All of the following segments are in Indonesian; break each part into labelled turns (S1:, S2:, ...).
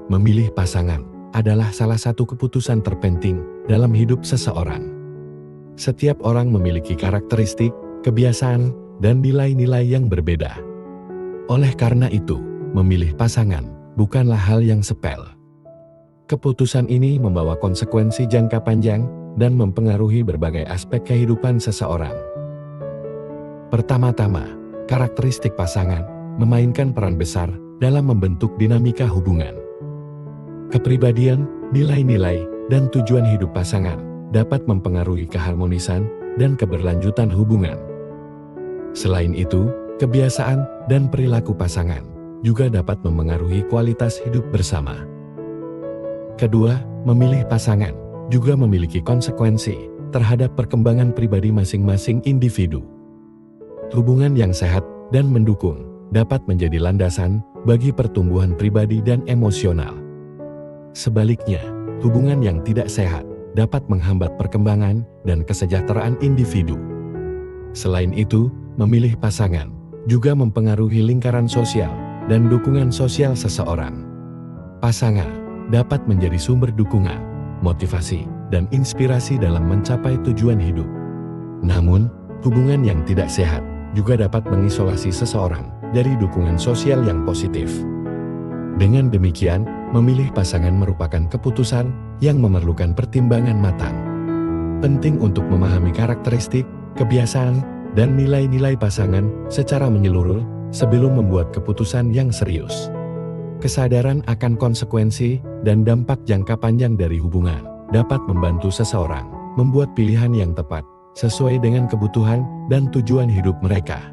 S1: Memilih pasangan adalah salah satu keputusan terpenting dalam hidup seseorang. Setiap orang memiliki karakteristik, kebiasaan, dan nilai-nilai yang berbeda. Oleh karena itu, memilih pasangan bukanlah hal yang sepele. Keputusan ini membawa konsekuensi jangka panjang dan mempengaruhi berbagai aspek kehidupan seseorang. Pertama-tama, karakteristik pasangan memainkan peran besar dalam membentuk dinamika hubungan. Kepribadian, nilai-nilai, dan tujuan hidup pasangan dapat mempengaruhi keharmonisan dan keberlanjutan hubungan. Selain itu, kebiasaan dan perilaku pasangan juga dapat memengaruhi kualitas hidup bersama. Kedua, memilih pasangan juga memiliki konsekuensi terhadap perkembangan pribadi masing-masing individu. Hubungan yang sehat dan mendukung dapat menjadi landasan bagi pertumbuhan pribadi dan emosional. Sebaliknya, hubungan yang tidak sehat dapat menghambat perkembangan dan kesejahteraan individu. Selain itu, memilih pasangan juga mempengaruhi lingkaran sosial dan dukungan sosial seseorang. Pasangan dapat menjadi sumber dukungan, motivasi, dan inspirasi dalam mencapai tujuan hidup. Namun, hubungan yang tidak sehat juga dapat mengisolasi seseorang dari dukungan sosial yang positif. Dengan demikian, memilih pasangan merupakan keputusan yang memerlukan pertimbangan matang. Penting untuk memahami karakteristik, kebiasaan, dan nilai-nilai pasangan secara menyeluruh sebelum membuat keputusan yang serius. Kesadaran akan konsekuensi dan dampak jangka panjang dari hubungan dapat membantu seseorang membuat pilihan yang tepat sesuai dengan kebutuhan dan tujuan hidup mereka.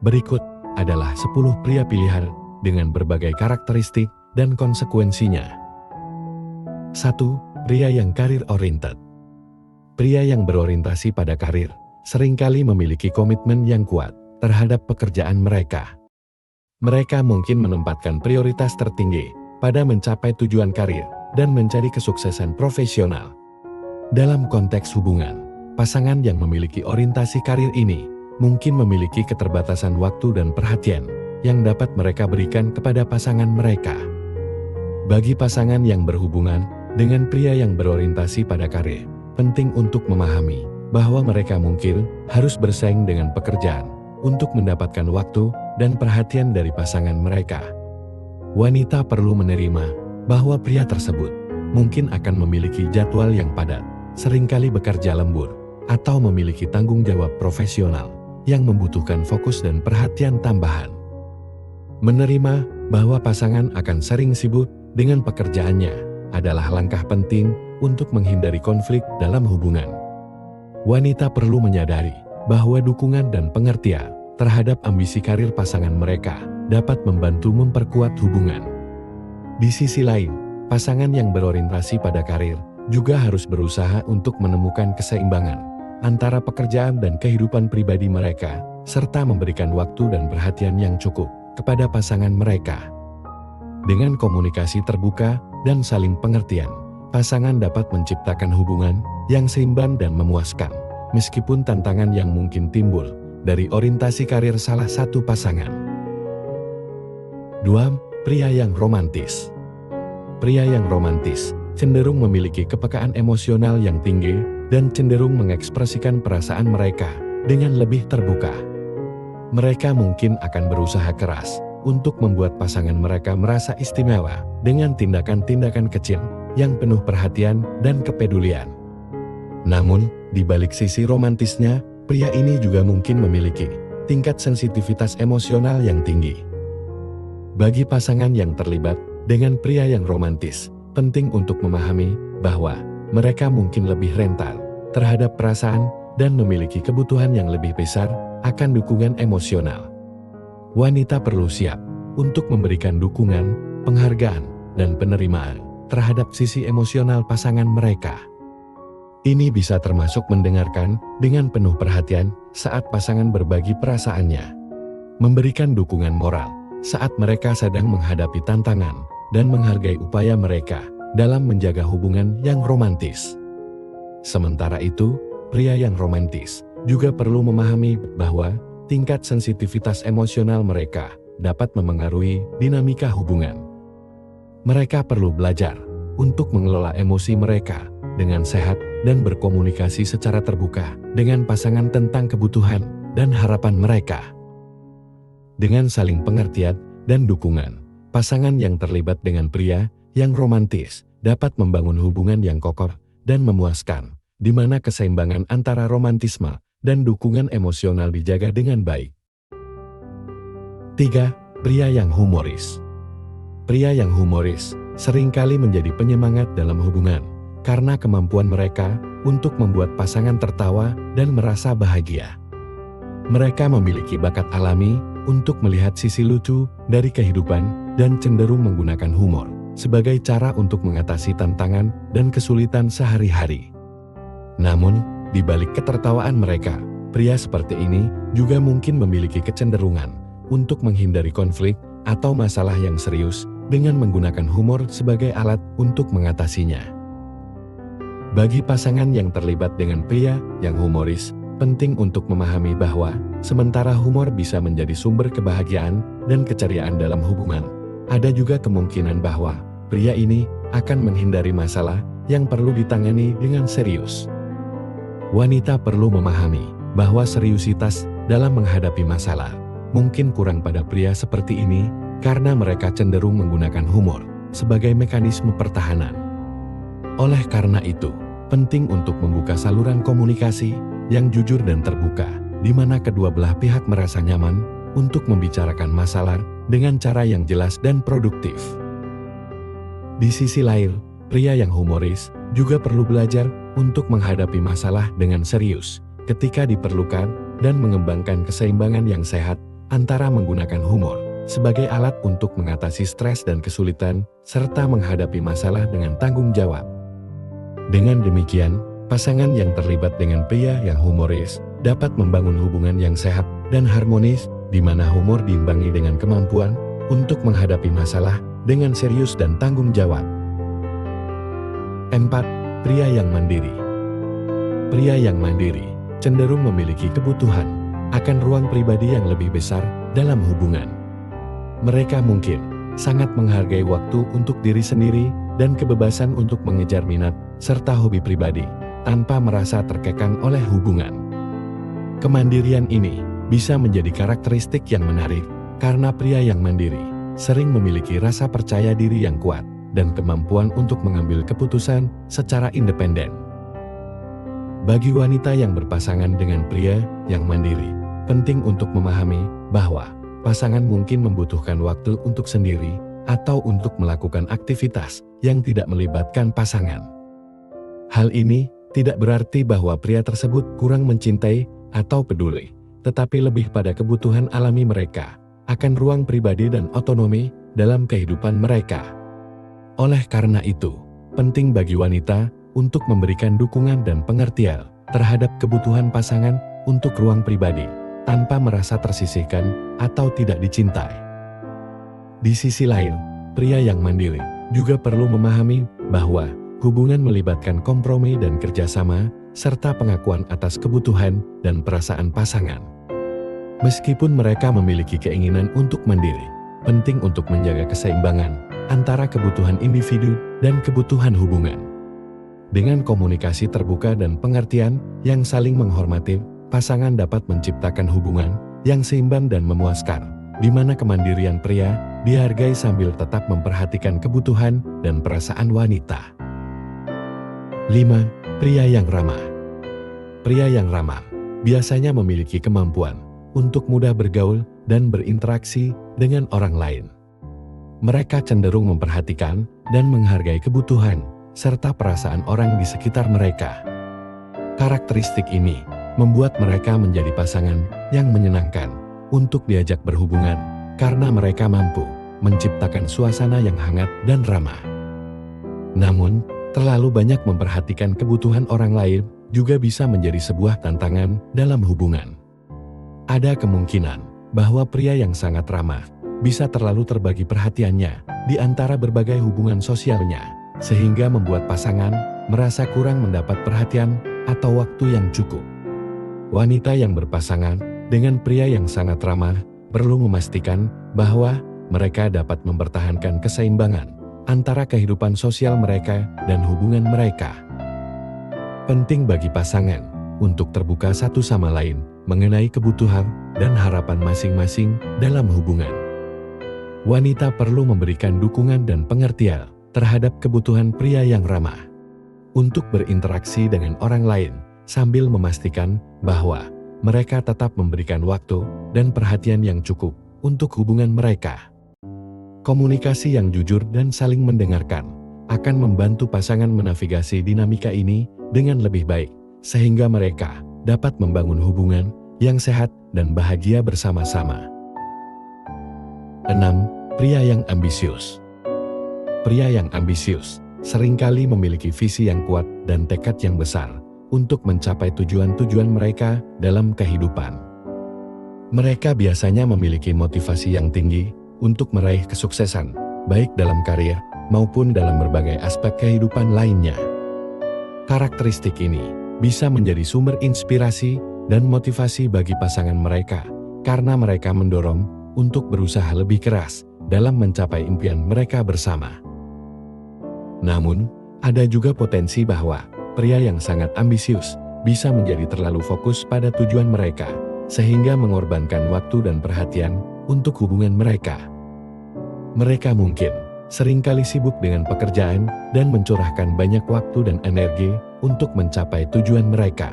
S1: Berikut adalah 10 pria pilihan dengan berbagai karakteristik dan konsekuensinya. 1. Pria yang karir oriented. Pria yang berorientasi pada karir seringkali memiliki komitmen yang kuat terhadap pekerjaan mereka. Mereka mungkin menempatkan prioritas tertinggi pada mencapai tujuan karir dan mencari kesuksesan profesional. Dalam konteks hubungan, pasangan yang memiliki orientasi karir ini mungkin memiliki keterbatasan waktu dan perhatian yang dapat mereka berikan kepada pasangan mereka. Bagi pasangan yang berhubungan dengan pria yang berorientasi pada karir, penting untuk memahami bahwa mereka mungkin harus bersaing dengan pekerjaan untuk mendapatkan waktu dan perhatian dari pasangan mereka. Wanita perlu menerima bahwa pria tersebut mungkin akan memiliki jadwal yang padat, seringkali bekerja lembur, atau memiliki tanggung jawab profesional yang membutuhkan fokus dan perhatian tambahan. Menerima bahwa pasangan akan sering sibuk dengan pekerjaannya adalah langkah penting untuk menghindari konflik dalam hubungan. Wanita perlu menyadari bahwa dukungan dan pengertian terhadap ambisi karir pasangan mereka dapat membantu memperkuat hubungan. Di sisi lain, pasangan yang berorientasi pada karir juga harus berusaha untuk menemukan keseimbangan antara pekerjaan dan kehidupan pribadi mereka, serta memberikan waktu dan perhatian yang cukup kepada pasangan mereka. Dengan komunikasi terbuka dan saling pengertian, pasangan dapat menciptakan hubungan yang seimbang dan memuaskan, meskipun tantangan yang mungkin timbul dari orientasi karir salah satu pasangan. 2. Pria yang romantis. Pria yang romantis cenderung memiliki kepekaan emosional yang tinggi dan cenderung mengekspresikan perasaan mereka dengan lebih terbuka. Mereka mungkin akan berusaha keras untuk membuat pasangan mereka merasa istimewa dengan tindakan-tindakan kecil yang penuh perhatian dan kepedulian. Namun, di balik sisi romantisnya, pria ini juga mungkin memiliki tingkat sensitivitas emosional yang tinggi. Bagi pasangan yang terlibat dengan pria yang romantis, penting untuk memahami bahwa mereka mungkin lebih rentan terhadap perasaan dan memiliki kebutuhan yang lebih besar akan dukungan emosional. Wanita perlu siap untuk memberikan dukungan, penghargaan, dan penerimaan terhadap sisi emosional pasangan mereka. Ini bisa termasuk mendengarkan dengan penuh perhatian saat pasangan berbagi perasaannya, memberikan dukungan moral saat mereka sedang menghadapi tantangan, dan menghargai upaya mereka dalam menjaga hubungan yang romantis. Sementara itu, pria yang romantis juga perlu memahami bahwa tingkat sensitivitas emosional mereka dapat memengaruhi dinamika hubungan. mereka perlu belajar untuk mengelola emosi mereka dengan sehat dan berkomunikasi secara terbuka dengan pasangan tentang kebutuhan dan harapan mereka. Dengan saling pengertian dan dukungan, pasangan yang terlibat dengan pria yang romantis dapat membangun hubungan yang kokoh dan memuaskan, di mana keseimbangan antara romantisme dan dukungan emosional dijaga dengan baik. 3. Pria yang humoris. Pria yang humoris seringkali menjadi penyemangat dalam hubungan karena kemampuan mereka untuk membuat pasangan tertawa dan merasa bahagia. Mereka memiliki bakat alami untuk melihat sisi lucu dari kehidupan dan cenderung menggunakan humor sebagai cara untuk mengatasi tantangan dan kesulitan sehari-hari. Namun, di balik ketertawaan mereka, pria seperti ini juga mungkin memiliki kecenderungan untuk menghindari konflik atau masalah yang serius dengan menggunakan humor sebagai alat untuk mengatasinya. Bagi pasangan yang terlibat dengan pria yang humoris, penting untuk memahami bahwa sementara humor bisa menjadi sumber kebahagiaan dan keceriaan dalam hubungan, ada juga kemungkinan bahwa pria ini akan menghindari masalah yang perlu ditangani dengan serius. Wanita perlu memahami bahwa seriusitas dalam menghadapi masalah mungkin kurang pada pria seperti ini karena mereka cenderung menggunakan humor sebagai mekanisme pertahanan. Oleh karena itu, penting untuk membuka saluran komunikasi yang jujur dan terbuka, di mana kedua belah pihak merasa nyaman untuk membicarakan masalah dengan cara yang jelas dan produktif. Di sisi lain, pria yang humoris juga perlu belajar untuk menghadapi masalah dengan serius ketika diperlukan dan mengembangkan keseimbangan yang sehat antara menggunakan humor sebagai alat untuk mengatasi stres dan kesulitan, serta menghadapi masalah dengan tanggung jawab. Dengan demikian, pasangan yang terlibat dengan pria yang humoris dapat membangun hubungan yang sehat dan harmonis, di mana humor diimbangi dengan kemampuan untuk menghadapi masalah dengan serius dan tanggung jawab. 4. Pria yang mandiri. Pria yang mandiri cenderung memiliki kebutuhan akan ruang pribadi yang lebih besar dalam hubungan. Mereka mungkin sangat menghargai waktu untuk diri sendiri dan kebebasan untuk mengejar minat serta hobi pribadi tanpa merasa terkekang oleh hubungan. Kemandirian ini bisa menjadi karakteristik yang menarik karena pria yang mandiri sering memiliki rasa percaya diri yang kuat dan kemampuan untuk mengambil keputusan secara independen. Bagi wanita yang berpasangan dengan pria yang mandiri, penting untuk memahami bahwa pasangan mungkin membutuhkan waktu untuk sendiri atau untuk melakukan aktivitas yang tidak melibatkan pasangan. Hal ini tidak berarti bahwa pria tersebut kurang mencintai atau peduli, tetapi lebih pada kebutuhan alami mereka akan ruang pribadi dan otonomi dalam kehidupan mereka. Oleh karena itu, penting bagi wanita untuk memberikan dukungan dan pengertian terhadap kebutuhan pasangan untuk ruang pribadi, tanpa merasa tersisihkan atau tidak dicintai. Di sisi lain, pria yang mandiri juga perlu memahami bahwa hubungan melibatkan kompromi dan kerjasama, serta pengakuan atas kebutuhan dan perasaan pasangan. Meskipun mereka memiliki keinginan untuk mandiri, penting untuk menjaga keseimbangan antara kebutuhan individu dan kebutuhan hubungan. Dengan komunikasi terbuka dan pengertian yang saling menghormati, pasangan dapat menciptakan hubungan yang seimbang dan memuaskan, di mana kemandirian pria dihargai sambil tetap memperhatikan kebutuhan dan perasaan wanita. 5. Pria yang ramah. Pria yang ramah biasanya memiliki kemampuan untuk mudah bergaul dan berinteraksi dengan orang lain. Mereka cenderung memperhatikan dan menghargai kebutuhan serta perasaan orang di sekitar mereka. Karakteristik ini membuat mereka menjadi pasangan yang menyenangkan untuk diajak berhubungan karena mereka mampu menciptakan suasana yang hangat dan ramah. Namun, terlalu banyak memperhatikan kebutuhan orang lain juga bisa menjadi sebuah tantangan dalam hubungan. Ada kemungkinan bahwa pria yang sangat ramah bisa terlalu terbagi perhatiannya di antara berbagai hubungan sosialnya, sehingga membuat pasangan merasa kurang mendapat perhatian atau waktu yang cukup. Wanita yang berpasangan dengan pria yang sangat ramah perlu memastikan bahwa mereka dapat mempertahankan keseimbangan antara kehidupan sosial mereka dan hubungan mereka. Penting bagi pasangan untuk terbuka satu sama lain mengenai kebutuhan dan harapan masing-masing dalam hubungan. Wanita perlu memberikan dukungan dan pengertian terhadap kebutuhan pria yang ramah untuk berinteraksi dengan orang lain sambil memastikan bahwa mereka tetap memberikan waktu dan perhatian yang cukup untuk hubungan mereka. Komunikasi yang jujur dan saling mendengarkan akan membantu pasangan menavigasi dinamika ini dengan lebih baik, sehingga mereka dapat membangun hubungan yang sehat dan bahagia bersama-sama. 6. Pria yang ambisius. Pria yang ambisius seringkali memiliki visi yang kuat dan tekad yang besar untuk mencapai tujuan-tujuan mereka dalam kehidupan. Mereka biasanya memiliki motivasi yang tinggi untuk meraih kesuksesan, baik dalam karir maupun dalam berbagai aspek kehidupan lainnya. Karakteristik ini bisa menjadi sumber inspirasi dan motivasi bagi pasangan mereka, karena mereka mendorong untuk berusaha lebih keras dalam mencapai impian mereka bersama. Namun, ada juga potensi bahwa pria yang sangat ambisius bisa menjadi terlalu fokus pada tujuan mereka, sehingga mengorbankan waktu dan perhatian untuk hubungan mereka. Mereka mungkin seringkali sibuk dengan pekerjaan dan mencurahkan banyak waktu dan energi untuk mencapai tujuan mereka,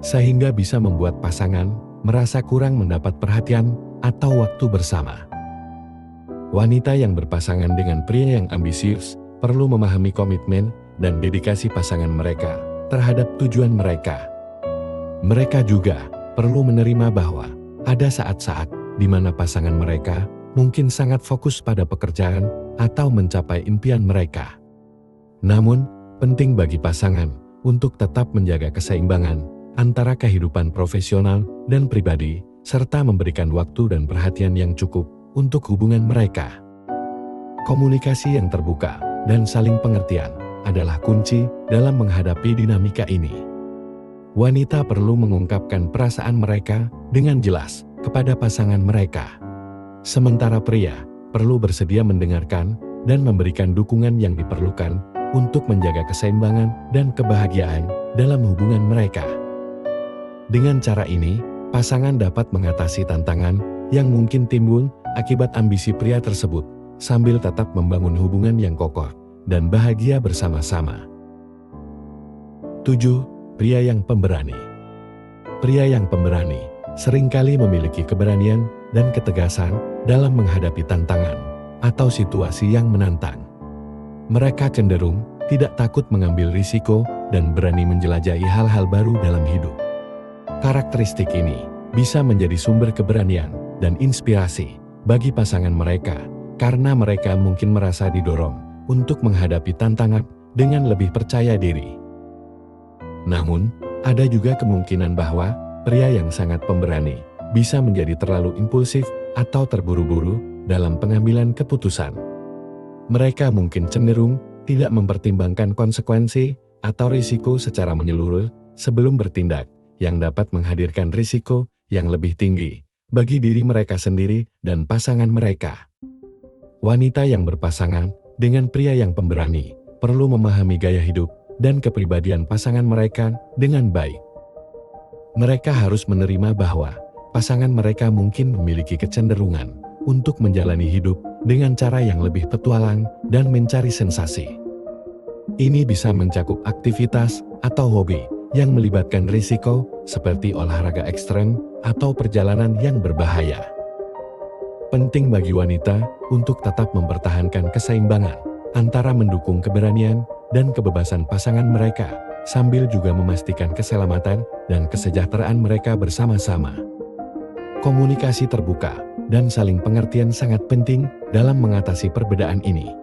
S1: sehingga bisa membuat pasangan merasa kurang mendapat perhatian atau waktu bersama. Wanita yang berpasangan dengan pria yang ambisius perlu memahami komitmen dan dedikasi pasangan mereka terhadap tujuan mereka. Mereka juga perlu menerima bahwa ada saat-saat di mana pasangan mereka mungkin sangat fokus pada pekerjaan atau mencapai impian mereka. Namun, penting bagi pasangan untuk tetap menjaga keseimbangan antara kehidupan profesional dan pribadi, serta memberikan waktu dan perhatian yang cukup untuk hubungan mereka. Komunikasi yang terbuka dan saling pengertian adalah kunci dalam menghadapi dinamika ini. Wanita perlu mengungkapkan perasaan mereka dengan jelas kepada pasangan mereka. Sementara pria perlu bersedia mendengarkan dan memberikan dukungan yang diperlukan untuk menjaga keseimbangan dan kebahagiaan dalam hubungan mereka. Dengan cara ini, pasangan dapat mengatasi tantangan yang mungkin timbul akibat ambisi pria tersebut, sambil tetap membangun hubungan yang kokoh dan bahagia bersama-sama. 7. Pria yang pemberani. Pria yang pemberani seringkali memiliki keberanian dan ketegasan dalam menghadapi tantangan atau situasi yang menantang. Mereka cenderung tidak takut mengambil risiko dan berani menjelajahi hal-hal baru dalam hidup. Karakteristik ini bisa menjadi sumber keberanian dan inspirasi bagi pasangan mereka, karena mereka mungkin merasa didorong untuk menghadapi tantangan dengan lebih percaya diri. Namun, ada juga kemungkinan bahwa pria yang sangat pemberani bisa menjadi terlalu impulsif atau terburu-buru dalam pengambilan keputusan. Mereka mungkin cenderung tidak mempertimbangkan konsekuensi atau risiko secara menyeluruh sebelum bertindak, yang dapat menghadirkan risiko yang lebih tinggi bagi diri mereka sendiri dan pasangan mereka. Wanita yang berpasangan dengan pria yang pemberani perlu memahami gaya hidup dan kepribadian pasangan mereka dengan baik. Mereka harus menerima bahwa pasangan mereka mungkin memiliki kecenderungan untuk menjalani hidup dengan cara yang lebih petualang dan mencari sensasi. Ini bisa mencakup aktivitas atau hobi yang melibatkan risiko seperti olahraga ekstrem atau perjalanan yang berbahaya. Penting bagi wanita untuk tetap mempertahankan keseimbangan antara mendukung keberanian dan kebebasan pasangan mereka, sambil juga memastikan keselamatan dan kesejahteraan mereka bersama-sama. Komunikasi terbuka dan saling pengertian sangat penting dalam mengatasi perbedaan ini.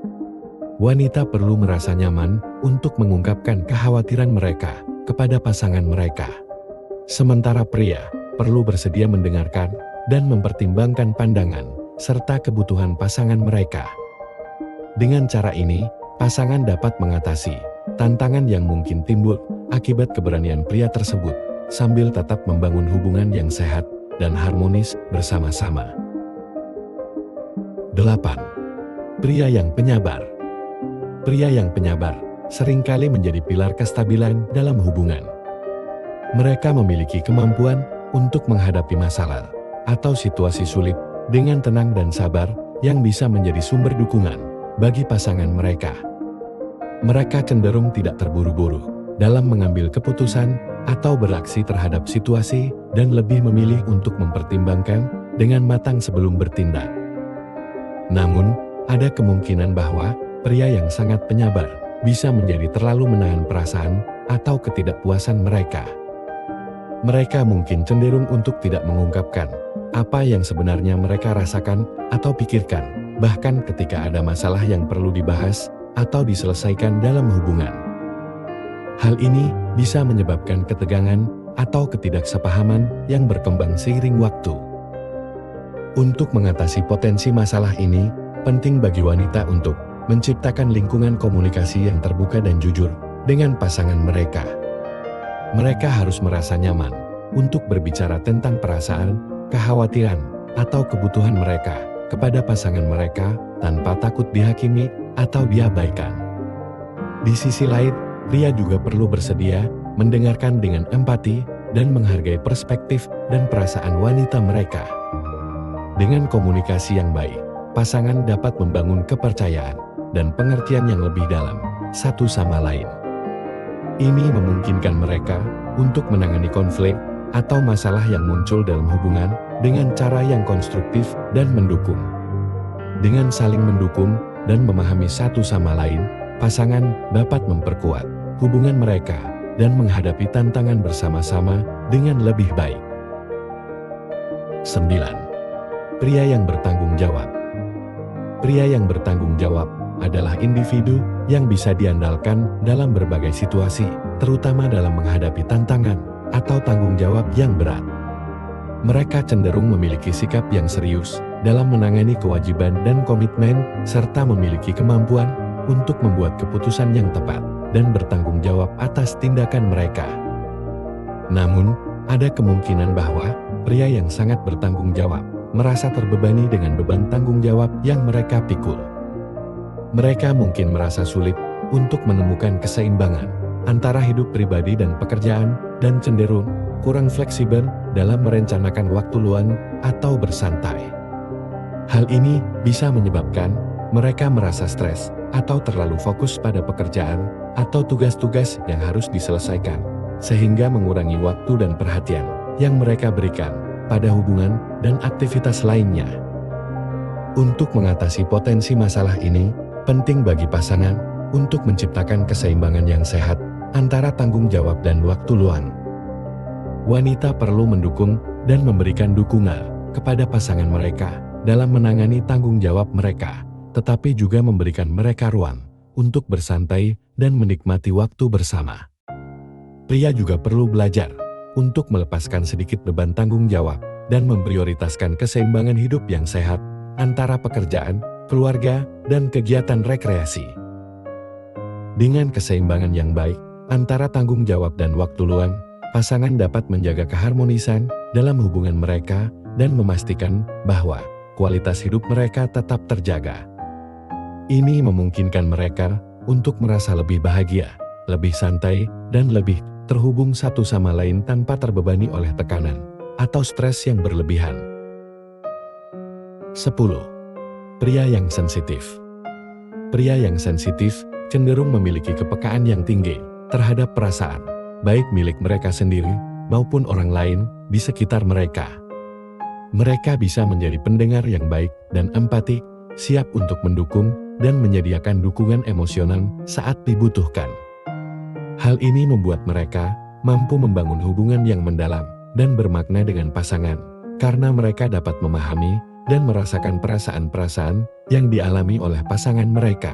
S1: Wanita perlu merasa nyaman untuk mengungkapkan kekhawatiran mereka kepada pasangan mereka. Sementara pria perlu bersedia mendengarkan dan mempertimbangkan pandangan serta kebutuhan pasangan mereka. Dengan cara ini, pasangan dapat mengatasi tantangan yang mungkin timbul akibat keberanian pria tersebut, sambil tetap membangun hubungan yang sehat dan harmonis bersama-sama. 8. Pria yang penyabar. Pria yang penyabar seringkali menjadi pilar kestabilan dalam hubungan. Mereka memiliki kemampuan untuk menghadapi masalah atau situasi sulit dengan tenang dan sabar yang bisa menjadi sumber dukungan bagi pasangan mereka. Mereka cenderung tidak terburu-buru dalam mengambil keputusan atau beraksi terhadap situasi dan lebih memilih untuk mempertimbangkan dengan matang sebelum bertindak. Namun, ada kemungkinan bahwa pria yang sangat penyabar bisa menjadi terlalu menahan perasaan atau ketidakpuasan mereka. Mereka mungkin cenderung untuk tidak mengungkapkan apa yang sebenarnya mereka rasakan atau pikirkan, bahkan ketika ada masalah yang perlu dibahas atau diselesaikan dalam hubungan. Hal ini bisa menyebabkan ketegangan atau ketidaksepahaman yang berkembang seiring waktu. Untuk mengatasi potensi masalah ini, penting bagi wanita untuk menciptakan lingkungan komunikasi yang terbuka dan jujur dengan pasangan mereka. Mereka harus merasa nyaman untuk berbicara tentang perasaan, kekhawatiran, atau kebutuhan mereka kepada pasangan mereka tanpa takut dihakimi atau diabaikan. Di sisi lain, pria juga perlu bersedia mendengarkan dengan empati dan menghargai perspektif dan perasaan wanita mereka. Dengan komunikasi yang baik, pasangan dapat membangun kepercayaan dan pengertian yang lebih dalam satu sama lain. Ini memungkinkan mereka untuk menangani konflik atau masalah yang muncul dalam hubungan dengan cara yang konstruktif dan mendukung. Dengan saling mendukung dan memahami satu sama lain, pasangan dapat memperkuat hubungan mereka dan menghadapi tantangan bersama-sama dengan lebih baik. 9. Pria yang bertanggung jawab. Pria yang bertanggung jawab adalah individu yang bisa diandalkan dalam berbagai situasi, terutama dalam menghadapi tantangan atau tanggung jawab yang berat. Mereka cenderung memiliki sikap yang serius dalam menangani kewajiban dan komitmen, serta memiliki kemampuan untuk membuat keputusan yang tepat dan bertanggung jawab atas tindakan mereka. Namun, ada kemungkinan bahwa pria yang sangat bertanggung jawab merasa terbebani dengan beban tanggung jawab yang mereka pikul. Mereka mungkin merasa sulit untuk menemukan keseimbangan antara hidup pribadi dan pekerjaan, dan cenderung kurang fleksibel dalam merencanakan waktu luang atau bersantai. Hal ini bisa menyebabkan mereka merasa stres atau terlalu fokus pada pekerjaan atau tugas-tugas yang harus diselesaikan, sehingga mengurangi waktu dan perhatian yang mereka berikan pada hubungan dan aktivitas lainnya. Untuk mengatasi potensi masalah ini, penting bagi pasangan untuk menciptakan keseimbangan yang sehat antara tanggung jawab dan waktu luang. Wanita perlu mendukung dan memberikan dukungan kepada pasangan mereka dalam menangani tanggung jawab mereka, tetapi juga memberikan mereka ruang untuk bersantai dan menikmati waktu bersama. Pria juga perlu belajar untuk melepaskan sedikit beban tanggung jawab dan memprioritaskan keseimbangan hidup yang sehat antara pekerjaan, keluarga, dan kegiatan rekreasi. Dengan keseimbangan yang baik antara tanggung jawab dan waktu luang, pasangan dapat menjaga keharmonisan dalam hubungan mereka dan memastikan bahwa kualitas hidup mereka tetap terjaga. Ini memungkinkan mereka untuk merasa lebih bahagia, lebih santai, dan lebih terhubung satu sama lain tanpa terbebani oleh tekanan atau stres yang berlebihan. 10. Pria yang sensitif. Pria yang sensitif cenderung memiliki kepekaan yang tinggi terhadap perasaan, baik milik mereka sendiri maupun orang lain di sekitar mereka. Mereka bisa menjadi pendengar yang baik dan empatik, siap untuk mendukung dan menyediakan dukungan emosional saat dibutuhkan. Hal ini membuat mereka mampu membangun hubungan yang mendalam dan bermakna dengan pasangan, karena mereka dapat memahami dan merasakan perasaan-perasaan yang dialami oleh pasangan mereka.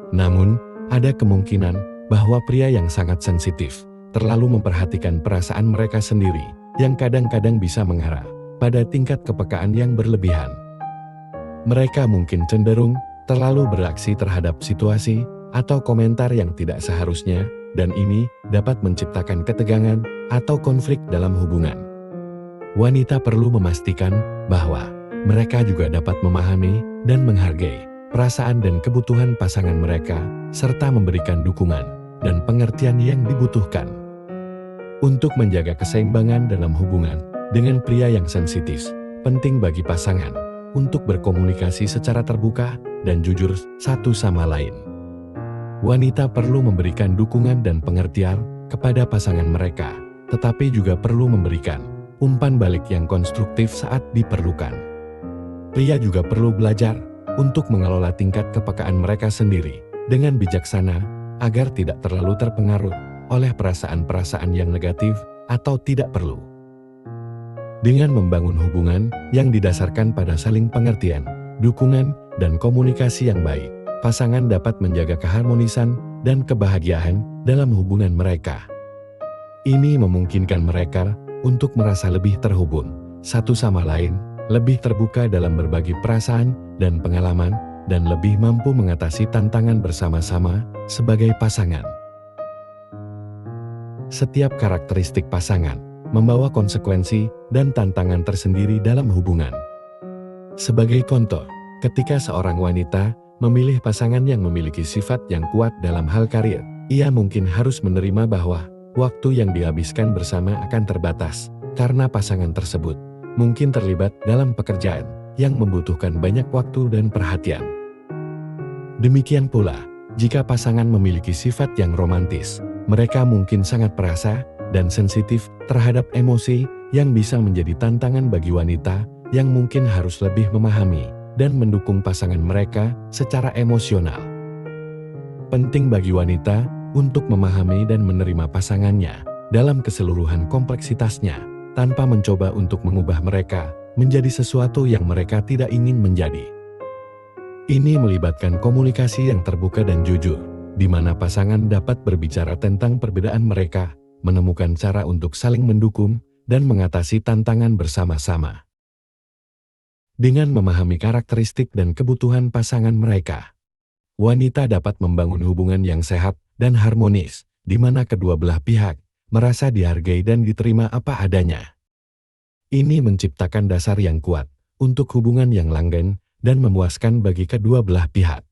S1: Namun, ada kemungkinan bahwa pria yang sangat sensitif terlalu memperhatikan perasaan mereka sendiri, yang kadang-kadang bisa mengarah pada tingkat kepekaan yang berlebihan. Mereka mungkin cenderung terlalu bereaksi terhadap situasi atau komentar yang tidak seharusnya, dan ini dapat menciptakan ketegangan atau konflik dalam hubungan. Wanita perlu memastikan bahwa mereka juga dapat memahami dan menghargai perasaan dan kebutuhan pasangan mereka, serta memberikan dukungan dan pengertian yang dibutuhkan. Untuk menjaga keseimbangan dalam hubungan dengan pria yang sensitif, penting bagi pasangan untuk berkomunikasi secara terbuka dan jujur satu sama lain. Wanita perlu memberikan dukungan dan pengertian kepada pasangan mereka, tetapi juga perlu memberikan umpan balik yang konstruktif saat diperlukan. Pria juga perlu belajar untuk mengelola tingkat kepekaan mereka sendiri dengan bijaksana agar tidak terlalu terpengaruh oleh perasaan-perasaan yang negatif atau tidak perlu. Dengan membangun hubungan yang didasarkan pada saling pengertian, dukungan, dan komunikasi yang baik, pasangan dapat menjaga keharmonisan dan kebahagiaan dalam hubungan mereka. Ini memungkinkan mereka untuk merasa lebih terhubung satu sama lain, lebih terbuka dalam berbagi perasaan dan pengalaman, dan lebih mampu mengatasi tantangan bersama-sama sebagai pasangan. Setiap karakteristik pasangan membawa konsekuensi dan tantangan tersendiri dalam hubungan. Sebagai contoh, ketika seorang wanita memilih pasangan yang memiliki sifat yang kuat dalam hal karir, ia mungkin harus menerima bahwa waktu yang dihabiskan bersama akan terbatas, karena pasangan tersebut mungkin terlibat dalam pekerjaan yang membutuhkan banyak waktu dan perhatian. Demikian pula, jika pasangan memiliki sifat yang romantis, mereka mungkin sangat perasa dan sensitif terhadap emosi yang bisa menjadi tantangan bagi wanita yang mungkin harus lebih memahami dan mendukung pasangan mereka secara emosional. Penting bagi wanita untuk memahami dan menerima pasangannya dalam keseluruhan kompleksitasnya, tanpa mencoba untuk mengubah mereka menjadi sesuatu yang mereka tidak ingin menjadi. Ini melibatkan komunikasi yang terbuka dan jujur, di mana pasangan dapat berbicara tentang perbedaan mereka, menemukan cara untuk saling mendukung, dan mengatasi tantangan bersama-sama. Dengan memahami karakteristik dan kebutuhan pasangan mereka, wanita dapat membangun hubungan yang sehat dan harmonis, di mana kedua belah pihak merasa dihargai dan diterima apa adanya. Ini menciptakan dasar yang kuat untuk hubungan yang langgeng dan memuaskan bagi kedua belah pihak.